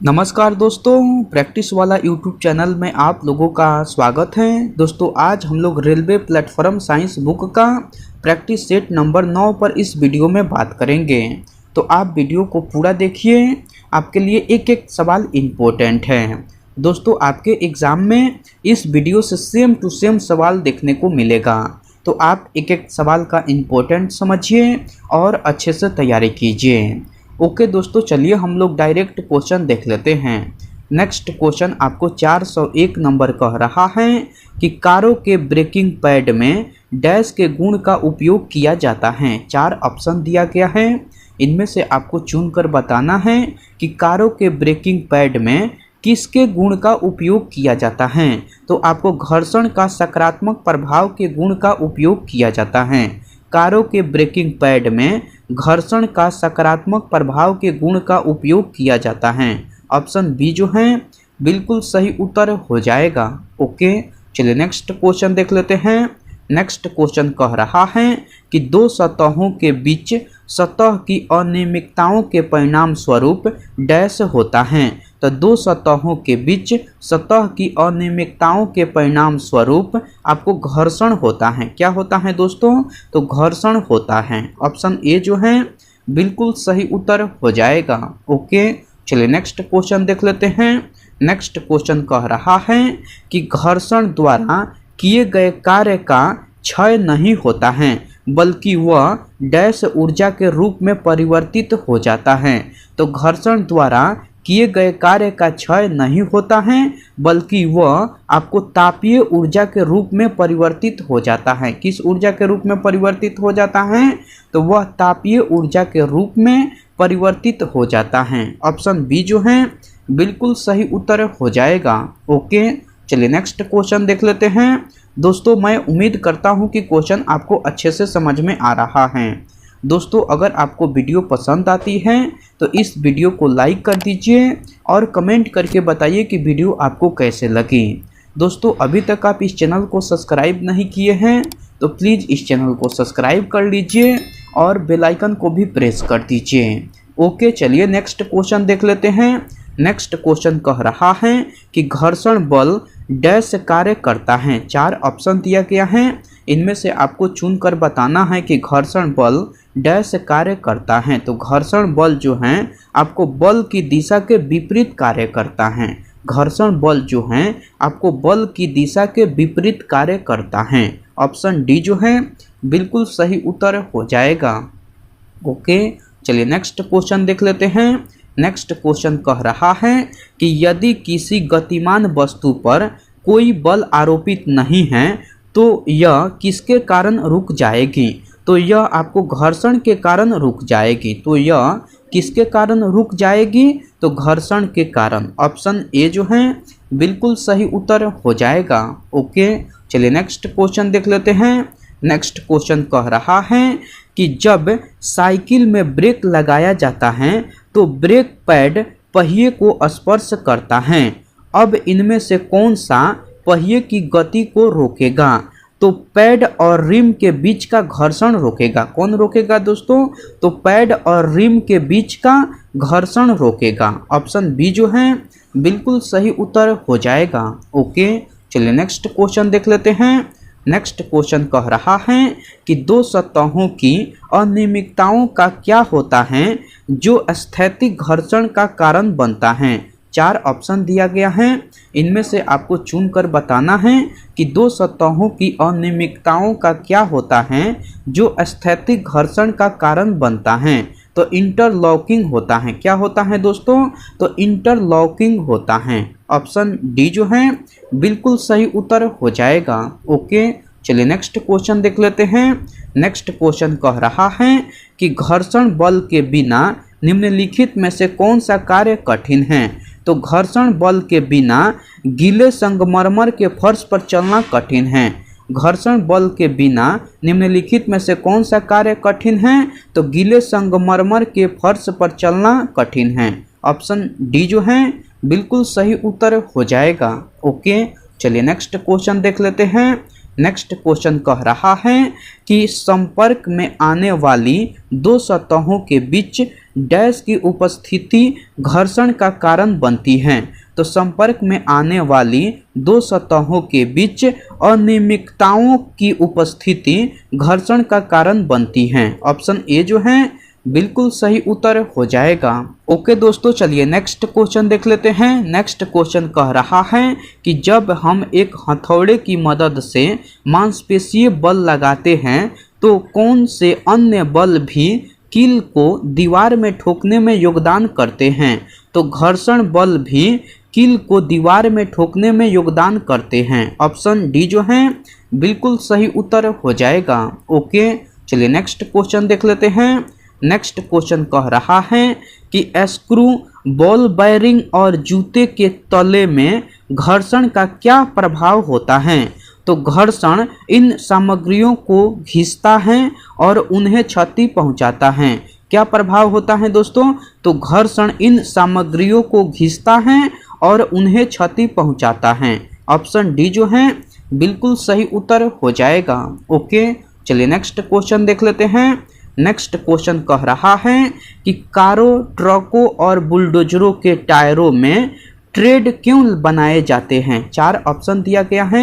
नमस्कार दोस्तों, प्रैक्टिस वाला यूट्यूब चैनल में आप लोगों का स्वागत है। दोस्तों आज हम लोग रेलवे प्लेटफॉर्म साइंस बुक का प्रैक्टिस सेट नंबर 9 पर इस वीडियो में बात करेंगे। तो आप वीडियो को पूरा देखिए, आपके लिए एक एक सवाल इम्पोर्टेंट है। दोस्तों आपके एग्ज़ाम में इस वीडियो से सेम टू सेम सवाल देखने को मिलेगा, तो आप एक एक सवाल का इम्पोर्टेंट समझिए और अच्छे से तैयारी कीजिए। ओके दोस्तों, चलिए हम लोग डायरेक्ट क्वेश्चन देख लेते हैं। नेक्स्ट क्वेश्चन आपको 401 नंबर कह रहा है कि कारों के ब्रेकिंग पैड में डैश के गुण का उपयोग किया जाता है। 4 ऑप्शन दिया गया है, इनमें से आपको चुनकर बताना है कि कारों के ब्रेकिंग पैड में किसके गुण का उपयोग किया जाता है। तो आपको घर्षण का सकारात्मक प्रभाव के गुण का उपयोग किया जाता है। कारों के ब्रेकिंग पैड में घर्षण का सकारात्मक प्रभाव के गुण का उपयोग किया जाता है। ऑप्शन बी जो है बिल्कुल सही उत्तर हो जाएगा। ओके, चलिए नेक्स्ट क्वेश्चन देख लेते हैं। नेक्स्ट क्वेश्चन कह रहा है कि दो सतहों के बीच सतह की अनियमितताओं के परिणाम स्वरूप डैश होता है। तो दो सतहों के बीच सतह की अनियमितताओं के परिणाम स्वरूप आपको घर्षण होता है। क्या होता है दोस्तों? तो घर्षण होता है। ऑप्शन ए जो है बिल्कुल सही उत्तर हो जाएगा। ओके, चलिए नेक्स्ट क्वेश्चन देख लेते हैं। नेक्स्ट क्वेश्चन कह रहा है कि घर्षण द्वारा किए गए कार्य का क्षय नहीं होता है, बल्कि वह डैश ऊर्जा के रूप में परिवर्तित हो जाता है। तो घर्षण द्वारा किए गए कार्य का क्षय नहीं होता है, बल्कि वह आपको तापीय ऊर्जा के रूप में परिवर्तित हो जाता है। किस ऊर्जा के रूप में परिवर्तित हो जाता है? तो वह तापीय ऊर्जा के रूप में परिवर्तित हो जाता है। ऑप्शन बी जो है बिल्कुल सही उत्तर हो जाएगा। ओके, चलिए नेक्स्ट क्वेश्चन देख लेते हैं। दोस्तों मैं उम्मीद करता हूं कि क्वेश्चन आपको अच्छे से समझ में आ रहा है। दोस्तों अगर आपको वीडियो पसंद आती है तो इस वीडियो को लाइक कर दीजिए और कमेंट करके बताइए कि वीडियो आपको कैसे लगी। दोस्तों अभी तक आप इस चैनल को सब्सक्राइब नहीं किए हैं तो प्लीज़ इस चैनल को सब्सक्राइब कर लीजिए और बेल आइकन को भी प्रेस कर दीजिए। ओके, चलिए नेक्स्ट क्वेश्चन देख लेते हैं। नेक्स्ट क्वेश्चन कह रहा है कि घर्षण बल डैश कार्य करता है। 4 ऑप्शन दिया गया है, इनमें से आपको चुनकर बताना है कि घर्षण बल डैश कार्य करता है। तो घर्षण बल जो है आपको बल की दिशा के विपरीत कार्य करता है। घर्षण बल जो है आपको बल की दिशा के विपरीत कार्य करता है। ऑप्शन डी जो है बिल्कुल सही उत्तर हो जाएगा। ओके, चलिए नेक्स्ट क्वेश्चन देख लेते हैं। नेक्स्ट क्वेश्चन कह रहा है कि यदि किसी गतिमान वस्तु पर कोई बल आरोपित नहीं है तो यह किसके कारण रुक जाएगी? तो यह आपको घर्षण के कारण रुक जाएगी। तो यह किसके कारण रुक जाएगी? तो घर्षण के कारण। ऑप्शन ए जो है बिल्कुल सही उत्तर हो जाएगा। ओके, चलिए नेक्स्ट क्वेश्चन देख लेते हैं। नेक्स्ट क्वेश्चन कह रहा है कि जब साइकिल में ब्रेक लगाया जाता है तो ब्रेक पैड पहिए को स्पर्श करता है। अब इनमें से कौन सा पहिए की गति को रोकेगा? तो पैड और रिम के बीच का घर्षण रोकेगा। कौन रोकेगा दोस्तों? तो पैड और रिम के बीच का घर्षण रोकेगा। ऑप्शन बी जो है बिल्कुल सही उत्तर हो जाएगा। ओके, चलिए नेक्स्ट क्वेश्चन देख लेते हैं। नेक्स्ट क्वेश्चन कह रहा है कि दो सतहों की अनियमितताओं का क्या होता है जो स्थैतिक घर्षण का कारण बनता है। 4 ऑप्शन दिया गया है, इनमें से आपको चुनकर बताना है कि दो सतहों की अनियमितताओं का क्या होता है जो स्थैतिक घर्षण का कारण बनता है। तो इंटरलॉकिंग होता है। क्या होता है दोस्तों? तो इंटरलॉकिंग होता है। ऑप्शन डी जो है बिल्कुल सही उत्तर हो जाएगा। ओके, चलिए नेक्स्ट क्वेश्चन देख लेते हैं। नेक्स्ट क्वेश्चन कह रहा है कि घर्षण बल के बिना निम्नलिखित में से कौन सा कार्य कठिन है। तो घर्षण बल के बिना गीले संगमरमर के फर्श पर चलना कठिन है। घर्षण बल के बिना निम्नलिखित में से कौन सा कार्य कठिन है? तो गीले संगमरमर के फर्श पर चलना कठिन है। ऑप्शन डी जो है बिल्कुल सही उत्तर हो जाएगा। ओके, चलिए नेक्स्ट क्वेश्चन देख लेते हैं। नेक्स्ट क्वेश्चन कह रहा है कि संपर्क में आने वाली दो सतहों के बीच डैश की उपस्थिति घर्षण का कारण बनती है। तो संपर्क में आने वाली दो सतहों के बीच अनियमितताओं की उपस्थिति घर्षण का कारण बनती है। ऑप्शन ए जो है बिल्कुल सही उत्तर हो जाएगा। ओके दोस्तों, चलिए नेक्स्ट क्वेश्चन देख लेते हैं। नेक्स्ट क्वेश्चन कह रहा है कि जब हम एक हथौड़े की मदद से मांसपेशीय बल लगाते हैं तो कौन से अन्य बल भी कील को दीवार में ठोकने में योगदान करते हैं। तो घर्षण बल भी कील को दीवार में ठोकने में योगदान करते हैं। ऑप्शन डी जो है बिल्कुल सही उत्तर हो जाएगा। ओके, चलिए नेक्स्ट क्वेश्चन देख लेते हैं। नेक्स्ट क्वेश्चन कह रहा है कि स्क्रू, बॉल बेयरिंग और जूते के तले में घर्षण का क्या प्रभाव होता है। तो घर्षण इन सामग्रियों को घिसता है और उन्हें क्षति पहुंचाता है। क्या प्रभाव होता है दोस्तों? तो घर्षण इन सामग्रियों को घिसता है और उन्हें क्षति पहुंचाता है। ऑप्शन डी जो है बिल्कुल सही उत्तर हो जाएगा। ओके, चलिए नेक्स्ट क्वेश्चन देख लेते हैं। नेक्स्ट क्वेश्चन कह रहा है कि कारों, ट्रकों और बुलडोजरों के टायरों में ट्रेड क्यों बनाए जाते हैं। 4 ऑप्शन दिया गया है,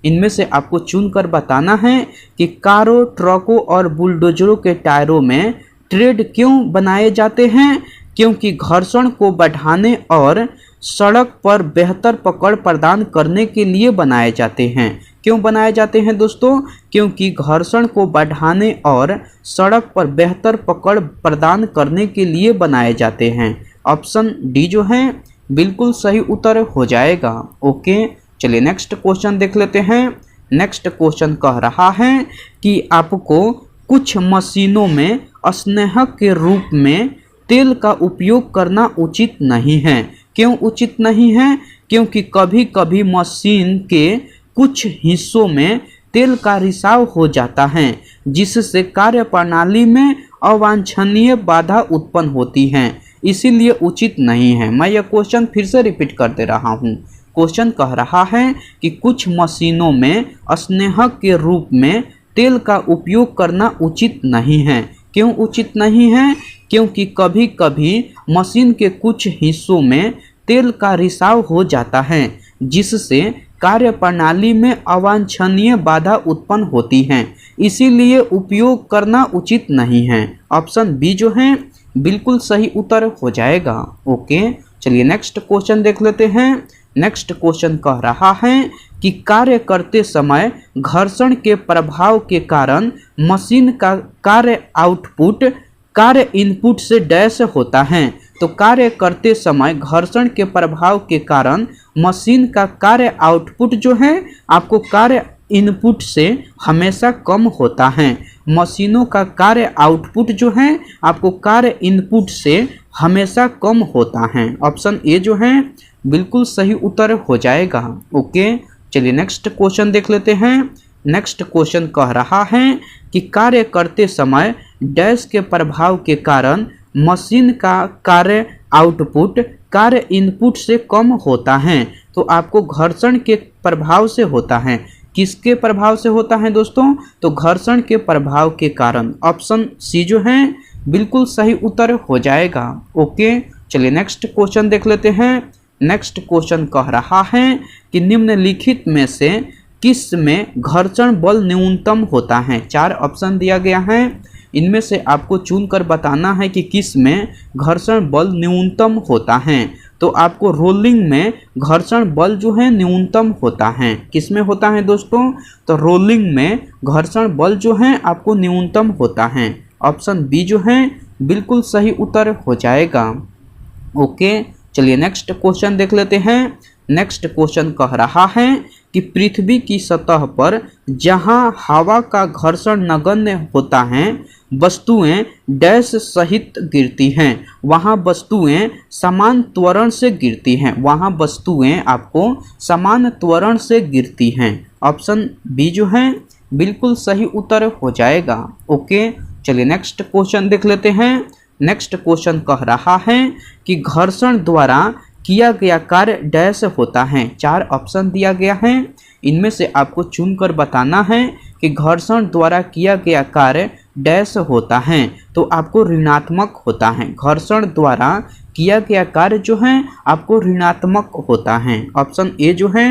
इनमें से आपको चुनकर बताना है कि कारों, ट्रकों और बुलडोजरों के टायरों में ट्रेड क्यों बनाए जाते हैं। क्योंकि घर्षण को बढ़ाने और सड़क पर बेहतर पकड़ प्रदान करने के लिए बनाए जाते हैं। क्यों बनाए जाते हैं दोस्तों? क्योंकि घर्षण को बढ़ाने और सड़क पर बेहतर पकड़ प्रदान करने के लिए बनाए जाते हैं। ऑप्शन डी जो है बिल्कुल सही उत्तर हो जाएगा। ओके, चलिए नेक्स्ट क्वेश्चन देख लेते हैं। नेक्स्ट क्वेश्चन कह रहा है कि आपको कुछ मशीनों में स्नेहक के रूप में तेल का उपयोग करना उचित नहीं है। क्यों उचित नहीं है? क्योंकि कभी कभी मशीन के कुछ हिस्सों में तेल का रिसाव हो जाता है, जिससे कार्यप्रणाली में अवांछनीय बाधा उत्पन्न होती है, इसीलिए उचित नहीं है। मैं यह क्वेश्चन फिर से रिपीट कर दे रहा हूँ। क्वेश्चन कह रहा है कि कुछ मशीनों में स्नेहक के रूप में तेल का उपयोग करना उचित नहीं है। क्यों उचित नहीं है? क्योंकि कभी कभी मशीन के कुछ हिस्सों में तेल का रिसाव हो जाता है, जिससे कार्यप्रणाली में अवांछनीय बाधा उत्पन्न होती है, इसीलिए उपयोग करना उचित नहीं है। ऑप्शन बी जो है बिल्कुल सही उत्तर हो जाएगा। ओके, चलिए नेक्स्ट क्वेश्चन देख लेते हैं। नेक्स्ट क्वेश्चन कह रहा है कि कार्य करते समय घर्षण के प्रभाव के कारण मशीन का कार्य आउटपुट कार्य इनपुट से डैश होता है। तो कार्य करते समय घर्षण के प्रभाव के कारण मशीन का कार्य आउटपुट जो है आपको कार्य इनपुट से हमेशा कम होता है। मशीनों का कार्य आउटपुट जो है आपको कार्य इनपुट से हमेशा कम होता है। ऑप्शन ए जो है बिल्कुल सही उत्तर हो जाएगा। ओके, चलिए नेक्स्ट क्वेश्चन देख लेते हैं। नेक्स्ट क्वेश्चन कह रहा है कि कार्य करते समय डैश के प्रभाव के कारण मशीन का कार्य आउटपुट कार्य इनपुट से कम होता है। तो आपको घर्षण के प्रभाव से होता है। किसके प्रभाव से होता है दोस्तों? तो घर्षण के प्रभाव के कारण। ऑप्शन सी जो है बिल्कुल सही उत्तर हो जाएगा। ओके, चलिए नेक्स्ट क्वेश्चन देख लेते हैं। नेक्स्ट क्वेश्चन कह रहा है कि निम्नलिखित में से किस में घर्षण बल न्यूनतम होता है। 4 ऑप्शन दिया गया है, इनमें से आपको चुनकर बताना है कि किस में घर्षण बल न्यूनतम होता है। तो आपको रोलिंग में घर्षण बल जो है न्यूनतम होता है। किस में होता है दोस्तों? तो रोलिंग में घर्षण बल जो है आपको न्यूनतम होता है। ऑप्शन बी जो है बिल्कुल सही उत्तर हो जाएगा। ओके, चलिए नेक्स्ट क्वेश्चन देख लेते हैं। नेक्स्ट क्वेश्चन कह रहा है कि पृथ्वी की सतह पर जहां हवा का घर्षण नगण्य होता है, वस्तुएं डैश सहित गिरती हैं, वहां वस्तुएं समान त्वरण से गिरती हैं। वहां वस्तुएं आपको समान त्वरण से गिरती हैं। ऑप्शन बी जो है बिल्कुल सही उत्तर हो जाएगा। ओके, चलिए नेक्स्ट क्वेश्चन देख लेते हैं। नेक्स्ट क्वेश्चन कह रहा है कि घर्षण द्वारा किया गया कार्य डैश होता है। 4 ऑप्शन दिया गया है, इनमें से आपको चुनकर बताना है कि घर्षण द्वारा किया गया कार्य डैश होता है, तो आपको ऋणात्मक होता है। घर्षण द्वारा किया गया कार्य जो है आपको ऋणात्मक होता है। ऑप्शन ए जो है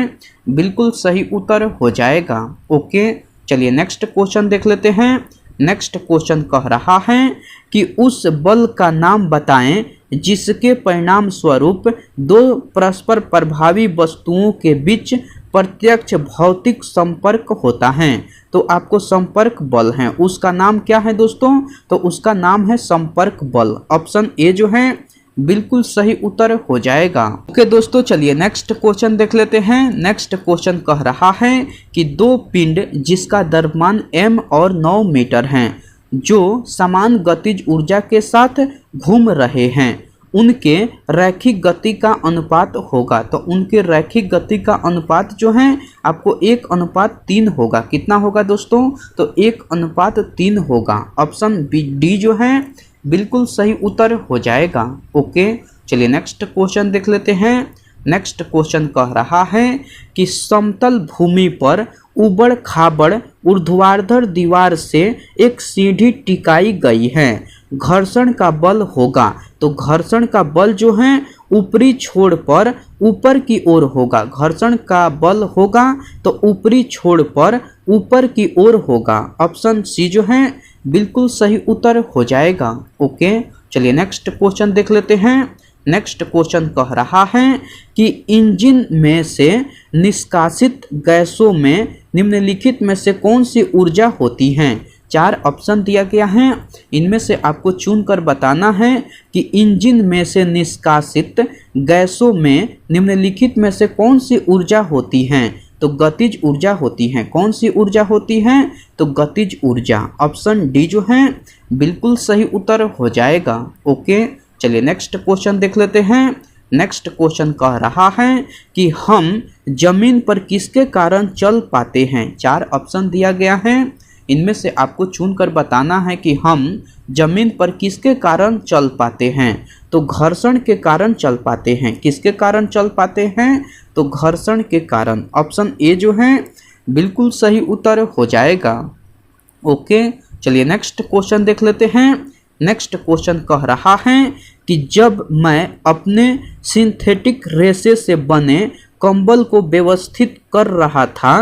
बिल्कुल सही उत्तर हो जाएगा। ओके, चलिए नेक्स्ट क्वेश्चन देख लेते हैं। नेक्स्ट क्वेश्चन कह रहा है कि उस बल का नाम बताएं जिसके परिणाम स्वरूप दो परस्पर प्रभावी वस्तुओं के बीच प्रत्यक्ष भौतिक संपर्क होता है। तो आपको संपर्क बल है, उसका नाम क्या है दोस्तों? तो उसका नाम है संपर्क बल। ऑप्शन ए जो है बिल्कुल सही उत्तर हो जाएगा। ओके दोस्तों, चलिए नेक्स्ट क्वेश्चन देख लेते हैं। नेक्स्ट क्वेश्चन कह रहा है कि दो पिंड जिसका द्रव्यमान m और 9 मीटर हैं, जो समान गतिज ऊर्जा के साथ घूम रहे हैं, उनके रैखिक गति का अनुपात होगा। तो उनके रैखिक गति का अनुपात जो है आपको 1:3 होगा। कितना होगा दोस्तों? तो 1:3 होगा। ऑप्शन डी जो है बिल्कुल सही उत्तर हो जाएगा। ओके, चलिए नेक्स्ट क्वेश्चन देख लेते हैं। नेक्स्ट क्वेश्चन कह रहा है कि समतल भूमि पर उबड़ खाबड़ ऊर्ध्वाधर दीवार से एक सीढ़ी टिकाई गई है, घर्षण का बल होगा। तो घर्षण का बल जो है ऊपरी छोर पर ऊपर की ओर होगा। घर्षण का बल होगा तो ऊपरी छोर पर ऊपर की ओर होगा। ऑप्शन सी जो है बिल्कुल सही उत्तर हो जाएगा। ओके, चलिए नेक्स्ट क्वेश्चन देख लेते हैं। नेक्स्ट क्वेश्चन कह रहा है कि इंजन में से निष्कासित गैसों में निम्नलिखित में से कौन सी ऊर्जा होती है? 4 ऑप्शन दिया गया है, इनमें से आपको चुनकर बताना है कि इंजन में से निष्कासित गैसों में निम्नलिखित में से कौन सी ऊर्जा होती है? तो गतिज ऊर्जा होती है। कौन सी ऊर्जा होती है? तो गतिज ऊर्जा। ऑप्शन डी जो है बिल्कुल सही उत्तर हो जाएगा। ओके, चलिए नेक्स्ट क्वेश्चन देख लेते हैं। नेक्स्ट क्वेश्चन कह रहा है कि हम जमीन पर किसके कारण चल पाते हैं? 4 ऑप्शन दिया गया है, इनमें से आपको चुनकर बताना है कि हम जमीन पर किसके कारण चल पाते हैं। तो घर्षण के कारण चल पाते हैं। किसके कारण चल पाते हैं? तो घर्षण के कारण। ऑप्शन ए जो है बिल्कुल सही उत्तर हो जाएगा। ओके, चलिए नेक्स्ट क्वेश्चन देख लेते हैं। नेक्स्ट क्वेश्चन कह रहा है कि जब मैं अपने सिंथेटिक रेशे से बने कंबल को व्यवस्थित कर रहा था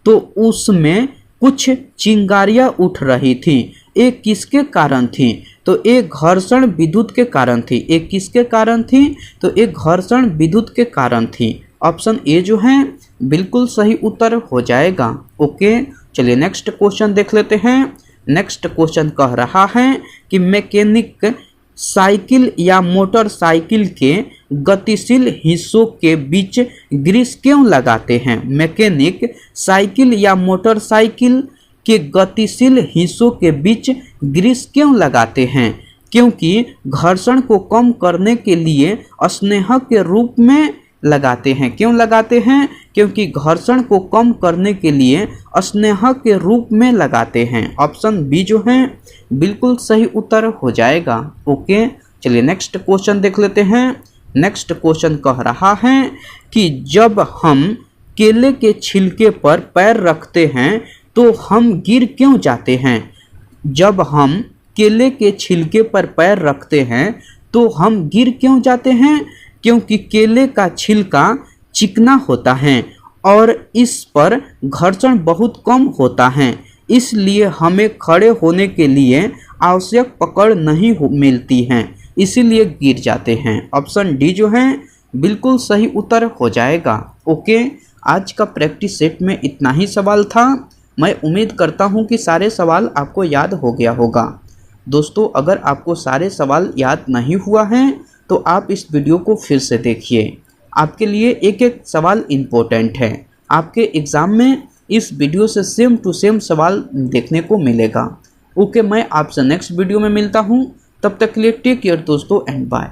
तो उसमें कुछ चिंगारियां उठ रही थी। ये किसके कारण थी? तो एक घर्षण विद्युत के कारण थी। एक किसके कारण थी? तो एक घर्षण विद्युत के कारण थी। ऑप्शन ए जो है बिल्कुल सही उत्तर हो जाएगा। ओके, चलिए नेक्स्ट क्वेश्चन देख लेते हैं। नेक्स्ट क्वेश्चन कह रहा है कि मैकेनिक साइकिल या मोटरसाइकिल के गतिशील हिस्सों के बीच ग्रीस क्यों लगाते हैं? मैकेनिक साइकिल या मोटरसाइकिल के गतिशील हिस्सों के बीच ग्रीस क्यों लगाते हैं? क्योंकि घर्षण को कम करने के लिए स्नेह के रूप में लगाते हैं। क्यों लगाते हैं? क्योंकि घर्षण को कम करने के लिए स्नेह के रूप में लगाते हैं। ऑप्शन बी जो है बिल्कुल सही उत्तर हो जाएगा। ओके, चलिए नेक्स्ट क्वेश्चन देख लेते हैं। नेक्स्ट क्वेश्चन कह रहा है कि जब हम केले के छिलके पर पैर रखते हैं तो हम गिर क्यों जाते हैं? जब हम केले के छिलके पर पैर रखते हैं तो हम गिर क्यों जाते हैं? क्योंकि केले का छिलका चिकना होता है और इस पर घर्षण बहुत कम होता है, इसलिए हमें खड़े होने के लिए आवश्यक पकड़ नहीं मिलती है, इसीलिए गिर जाते हैं। ऑप्शन डी जो है बिल्कुल सही उत्तर हो जाएगा। ओके, आज का प्रैक्टिस सेट में इतना ही सवाल था। मैं उम्मीद करता हूं कि सारे सवाल आपको याद हो गया होगा। दोस्तों, अगर आपको सारे सवाल याद नहीं हुआ है तो आप इस वीडियो को फिर से देखिए। आपके लिए एक एक सवाल इम्पोर्टेंट है। आपके एग्ज़ाम में इस वीडियो से सेम टू सेम सवाल देखने को मिलेगा। ओके, मैं आपसे नेक्स्ट वीडियो में मिलता हूँ। तब तक के लिए टेक केयर दोस्तों एंड बाय।